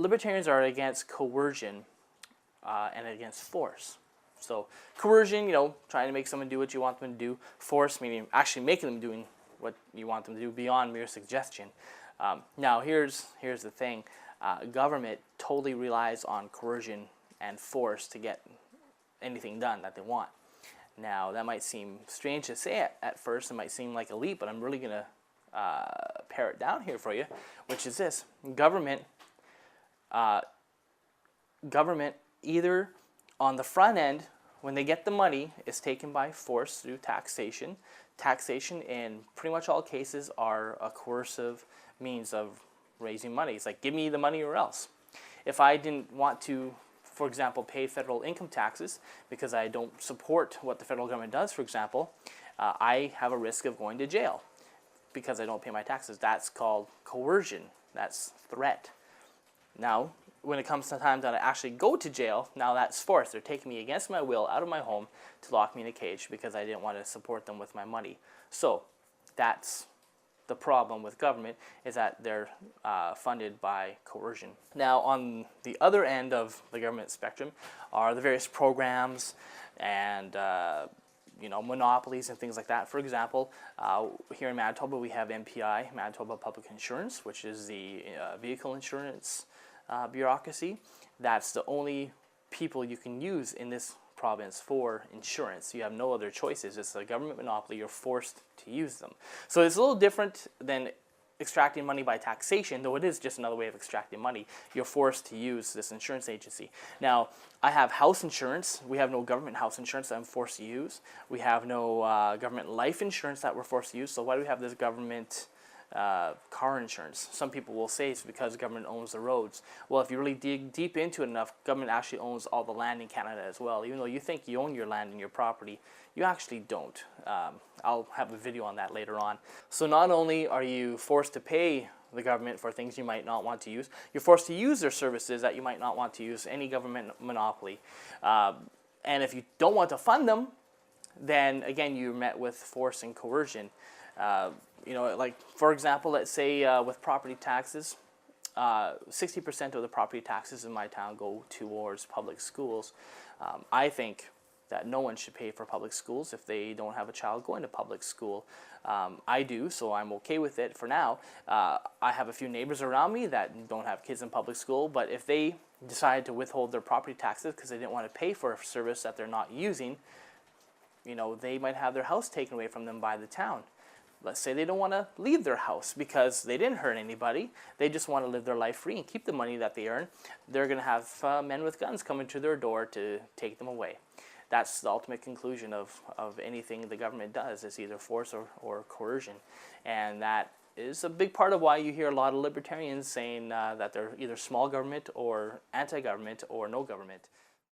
libertarians are against coercion and against force. So coercion, trying to make someone do what you want them to do. Force, meaning actually making them doing what you want them to do beyond mere suggestion. Now here's the thing. Government totally relies on coercion and force to get anything done that they want. Now that might seem strange to say at first. It might seem like a leap, but I'm really going to pare it down here for you, which is this. Government either on the front end, when they get the money, is taken by force through taxation. Taxation in pretty much all cases are a coercive means of raising money. It's like, give me the money or else. If I didn't want to, for example, pay federal income taxes because I don't support what the federal government does, for example, I have a risk of going to jail because I don't pay my taxes. That's called coercion. That's threat. Now, when it comes to times that I actually go to jail, now that's force. They're taking me against my will out of my home to lock me in a cage because I didn't want to support them with my money. So that's the problem with government, is that they're funded by coercion. Now, on the other end of the government spectrum are the various programs and monopolies and things like that. For example, here in Manitoba we have MPI, Manitoba Public Insurance, which is the vehicle insurance bureaucracy. That's the only people you can use in this province for insurance. You have no other choices. It's a government monopoly. You're forced to use them. So it's a little different than extracting money by taxation, though it is just another way of extracting money. You're forced to use this insurance agency. Now, I have house insurance. We have no government house insurance that I'm forced to use. We have no government life insurance that we're forced to use. So why do we have this government car insurance? Some people will say it's because government owns the roads. Well, if you really dig deep into it enough, government actually owns all the land in Canada as well. Even though you think you own your land and your property, you actually don't. I'll have a video on that later on. So not only are you forced to pay the government for things you might not want to use, you're forced to use their services that you might not want to use, any government monopoly. And if you don't want to fund them, then again you're met with force and coercion. Like for example, let's say with property taxes, 60% of the property taxes in my town go towards public schools. I think that no one should pay for public schools if they don't have a child going to public school. I do, so I'm okay with it for now. I have a few neighbors around me that don't have kids in public school, but if they decide to withhold their property taxes because they didn't want to pay for a service that they're not using, they might have their house taken away from them by the town. Let's say they don't want to leave their house because they didn't hurt anybody. They just want to live their life free and keep the money that they earn. They're going to have men with guns coming to their door to take them away. That's the ultimate conclusion of anything the government does. It's either force or coercion. And that is a big part of why you hear a lot of libertarians saying that they're either small government or anti-government or no government.